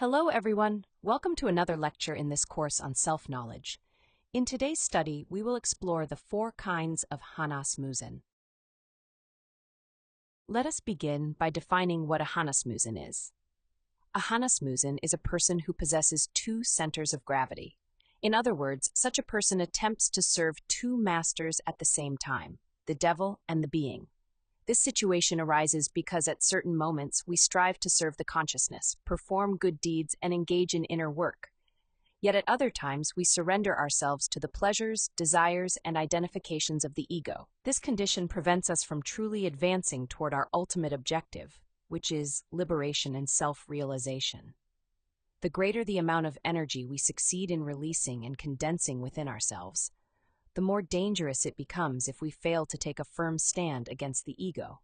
Hello, everyone. Welcome to another lecture in this course on self-knowledge. In today's study, we will explore the 4 kinds of Hannasmusen. Let us begin by defining what a Hannasmusen is. A Hannasmusen is a person who possesses 2 centers of gravity. In other words, such a person attempts to serve 2 masters at the same time, the devil and the being. This situation arises because at certain moments we strive to serve the consciousness, perform good deeds, and engage in inner work. Yet at other times we surrender ourselves to the pleasures, desires, and identifications of the ego. This condition prevents us from truly advancing toward our ultimate objective, which is liberation and self-realization. The greater the amount of energy we succeed in releasing and condensing within ourselves, the more dangerous it becomes if we fail to take a firm stand against the ego.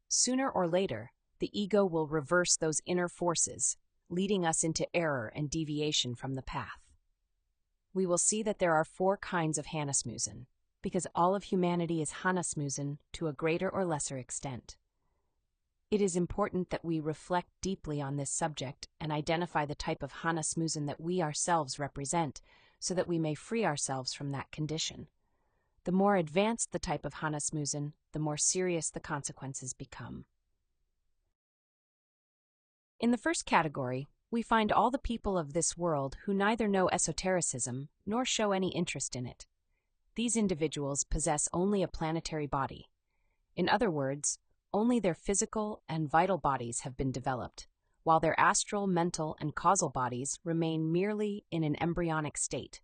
Sooner or later, the ego will reverse those inner forces, leading us into error and deviation from the path. We will see that there are 4 kinds of Hannasmusen, because all of humanity is Hannasmusen to a greater or lesser extent. It is important that we reflect deeply on this subject and identify the type of Hannasmusen that we ourselves represent, so that we may free ourselves from that condition. The more advanced the type of Hannasmusen, the more serious the consequences become. In the first category, we find all the people of this world who neither know esotericism nor show any interest in it. These individuals possess only a planetary body. In other words, only their physical and vital bodies have been developed, while their astral, mental, and causal bodies remain merely in an embryonic state.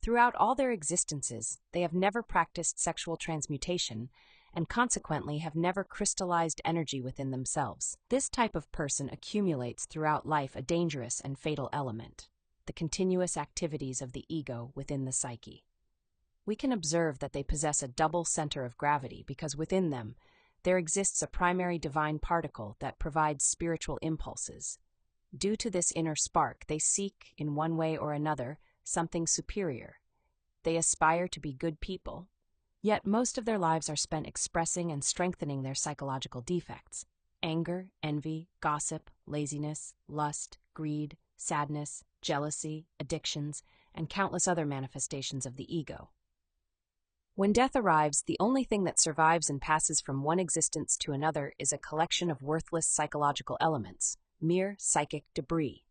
Throughout all their existences, they have never practiced sexual transmutation and consequently have never crystallized energy within themselves. This type of person accumulates throughout life a dangerous and fatal element, the continuous activities of the ego within the psyche. We can observe that they possess a double center of gravity because within them there exists a primary divine particle that provides spiritual impulses. Due to this inner spark, they seek, in one way or another, something superior. They aspire to be good people, yet most of their lives are spent expressing and strengthening their psychological defects: anger, envy, gossip, laziness, lust, greed, sadness, jealousy, addictions, and countless other manifestations of the ego. When death arrives, the only thing that survives and passes from one existence to another is a collection of worthless psychological elements, mere psychic debris.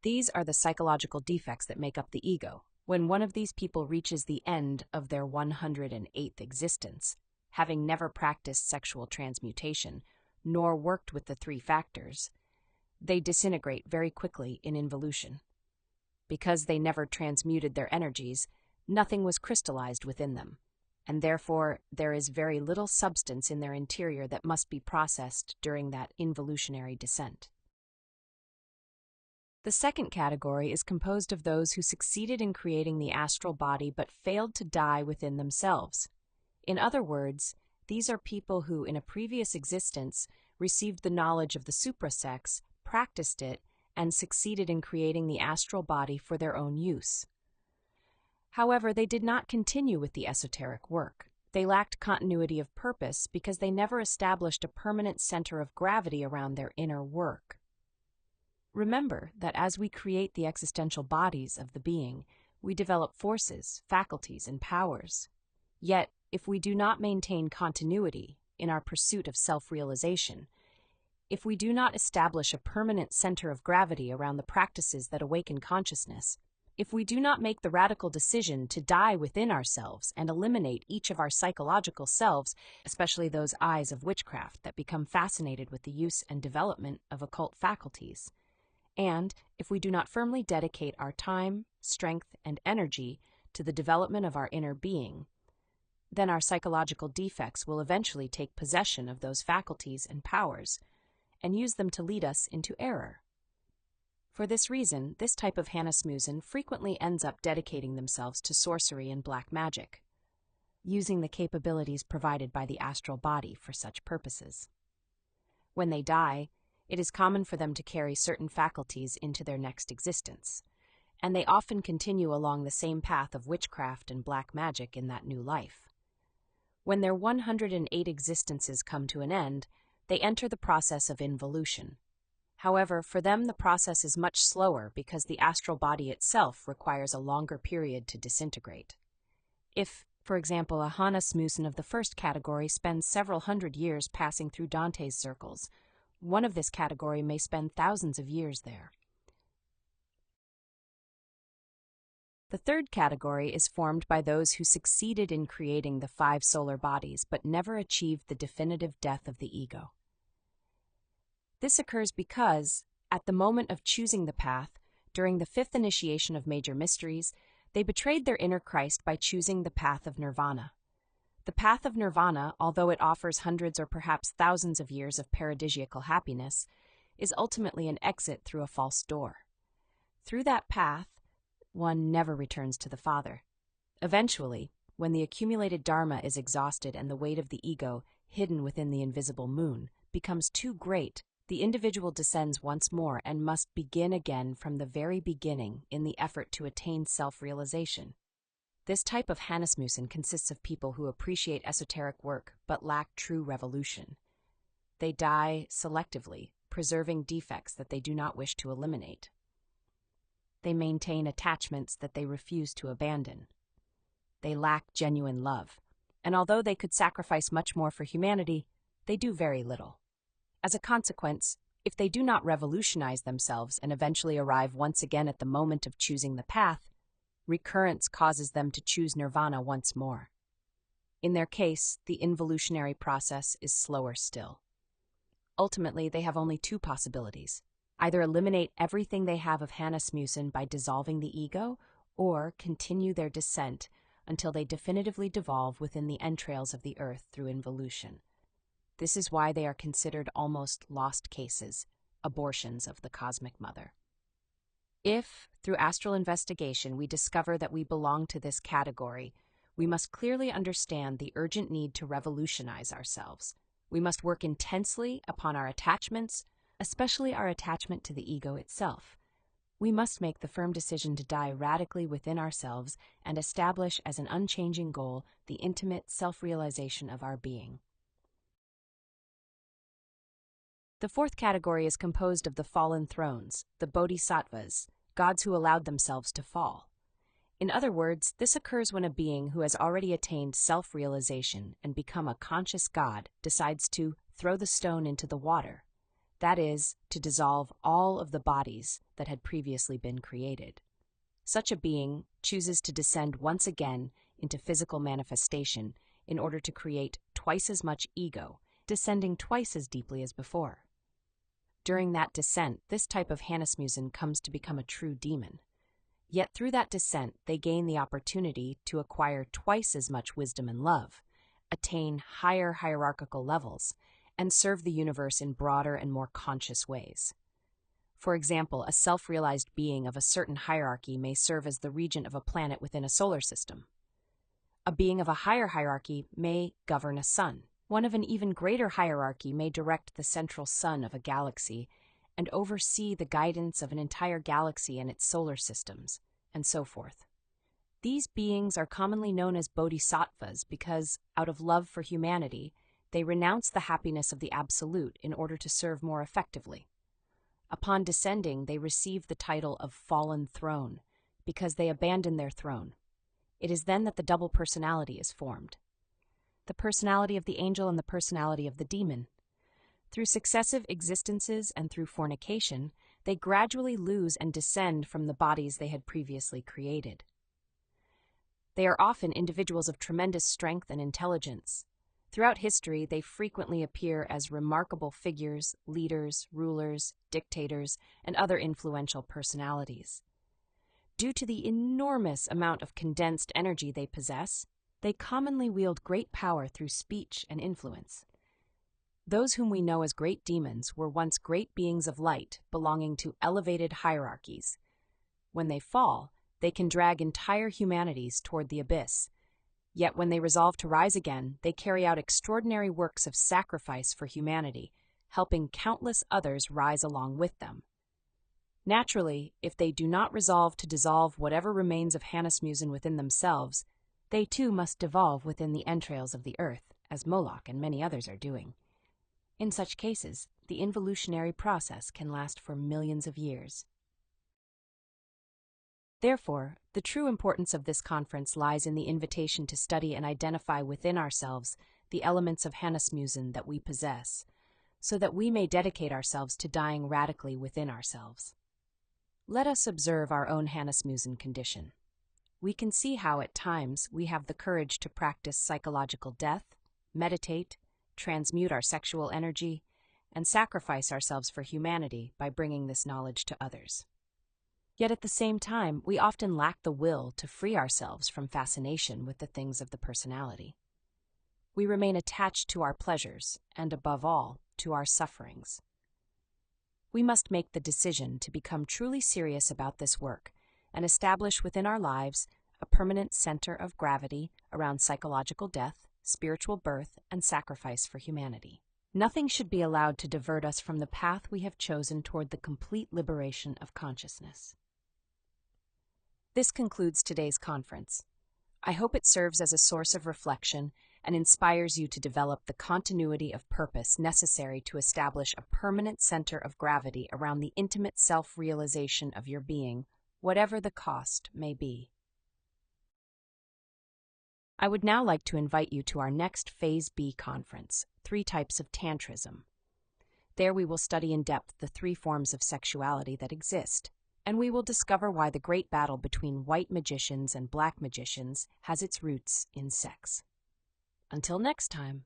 These are the psychological defects that make up the ego. When one of these people reaches the end of their 108th existence, having never practiced sexual transmutation, nor worked with the 3 factors, they disintegrate very quickly in involution. Because they never transmuted their energies, nothing was crystallized within them, and therefore there is very little substance in their interior that must be processed during that involutionary descent. The second category is composed of those who succeeded in creating the astral body but failed to die within themselves. In other words, these are people who, in a previous existence, received the knowledge of the suprasex, practiced it, and succeeded in creating the astral body for their own use. However, they did not continue with the esoteric work. They lacked continuity of purpose because they never established a permanent center of gravity around their inner work. Remember that as we create the existential bodies of the being, we develop forces, faculties, and powers. Yet, if we do not maintain continuity in our pursuit of self-realization, if we do not establish a permanent center of gravity around the practices that awaken consciousness, if we do not make the radical decision to die within ourselves and eliminate each of our psychological selves, especially those eyes of witchcraft that become fascinated with the use and development of occult faculties, and if we do not firmly dedicate our time, strength, and energy to the development of our inner being, then our psychological defects will eventually take possession of those faculties and powers and use them to lead us into error. For this reason, this type of Hannasmusen frequently ends up dedicating themselves to sorcery and black magic, using the capabilities provided by the astral body for such purposes. When they die, it is common for them to carry certain faculties into their next existence, and they often continue along the same path of witchcraft and black magic in that new life. When their 108 existences come to an end, they enter the process of involution. However, for them the process is much slower because the astral body itself requires a longer period to disintegrate. If, for example, a Hannasmusen of the first category spends several hundred years passing through Dante's circles, one of this category may spend thousands of years there. The third category is formed by those who succeeded in creating the 5 solar bodies but never achieved the definitive death of the ego. This occurs because, at the moment of choosing the path, during the 5th initiation of major mysteries, they betrayed their inner Christ by choosing the path of nirvana. The path of nirvana, although it offers hundreds or perhaps thousands of years of paradisiacal happiness, is ultimately an exit through a false door. Through that path, one never returns to the Father. Eventually, when the accumulated dharma is exhausted and the weight of the ego, hidden within the invisible moon, becomes too great, the individual descends once more and must begin again from the very beginning in the effort to attain self-realization. This type of Hannasmusen consists of people who appreciate esoteric work but lack true revolution. They die selectively, preserving defects that they do not wish to eliminate. They maintain attachments that they refuse to abandon. They lack genuine love, and although they could sacrifice much more for humanity, they do very little. As a consequence, if they do not revolutionize themselves and eventually arrive once again at the moment of choosing the path, recurrence causes them to choose nirvana once more. In their case, the involutionary process is slower still. Ultimately, they have only 2 possibilities: either eliminate everything they have of Hannasmusen by dissolving the ego, or continue their descent until they definitively devolve within the entrails of the earth through involution. This is why they are considered almost lost cases, abortions of the cosmic mother. If, through astral investigation, we discover that we belong to this category, we must clearly understand the urgent need to revolutionize ourselves. We must work intensely upon our attachments, especially our attachment to the ego itself. We must make the firm decision to die radically within ourselves and establish as an unchanging goal the intimate self-realization of our being. The 4th category is composed of the fallen thrones, the bodhisattvas, gods who allowed themselves to fall. In other words, this occurs when a being who has already attained self-realization and become a conscious god decides to throw the stone into the water. That is, to dissolve all of the bodies that had previously been created. Such a being chooses to descend once again into physical manifestation in order to create twice as much ego, descending twice as deeply as before. During that descent, this type of Hannasmusen comes to become a true demon. Yet through that descent, they gain the opportunity to acquire twice as much wisdom and love, attain higher hierarchical levels, and serve the universe in broader and more conscious ways. For example, a self-realized being of a certain hierarchy may serve as the regent of a planet within a solar system. A being of a higher hierarchy may govern a sun. One of an even greater hierarchy may direct the central sun of a galaxy and oversee the guidance of an entire galaxy and its solar systems, and so forth. These beings are commonly known as bodhisattvas because, out of love for humanity, they renounce the happiness of the Absolute in order to serve more effectively. Upon descending, they receive the title of fallen throne because they abandon their throne. It is then that the double personality is formed. The personality of the angel and the personality of the demon. Through successive existences and through fornication, they gradually lose and descend from the bodies they had previously created. They are often individuals of tremendous strength and intelligence. Throughout history, they frequently appear as remarkable figures, leaders, rulers, dictators, and other influential personalities. Due to the enormous amount of condensed energy they possess, they commonly wield great power through speech and influence. Those whom we know as great demons were once great beings of light belonging to elevated hierarchies. When they fall, they can drag entire humanities toward the abyss. Yet when they resolve to rise again, they carry out extraordinary works of sacrifice for humanity, helping countless others rise along with them. Naturally, if they do not resolve to dissolve whatever remains of Hannasmusen within themselves, they too must devolve within the entrails of the earth, as Moloch and many others are doing. In such cases, the involutionary process can last for millions of years. Therefore, the true importance of this conference lies in the invitation to study and identify within ourselves the elements of Hannasmusen that we possess, so that we may dedicate ourselves to dying radically within ourselves. Let us observe our own Hannasmusen condition. We can see how at times we have the courage to practice psychological death, meditate, transmute our sexual energy, and sacrifice ourselves for humanity by bringing this knowledge to others. Yet at the same time, we often lack the will to free ourselves from fascination with the things of the personality. We remain attached to our pleasures and, above all, to our sufferings. We must make the decision to become truly serious about this work and establish within our lives a permanent center of gravity around psychological death, spiritual birth, and sacrifice for humanity. Nothing should be allowed to divert us from the path we have chosen toward the complete liberation of consciousness. This concludes today's conference. I hope it serves as a source of reflection and inspires you to develop the continuity of purpose necessary to establish a permanent center of gravity around the intimate self-realization of your being, whatever the cost may be. I would now like to invite you to our next Phase B conference, 3 Types of Tantrism. There we will study in depth the 3 forms of sexuality that exist, and we will discover why the great battle between white magicians and black magicians has its roots in sex. Until next time.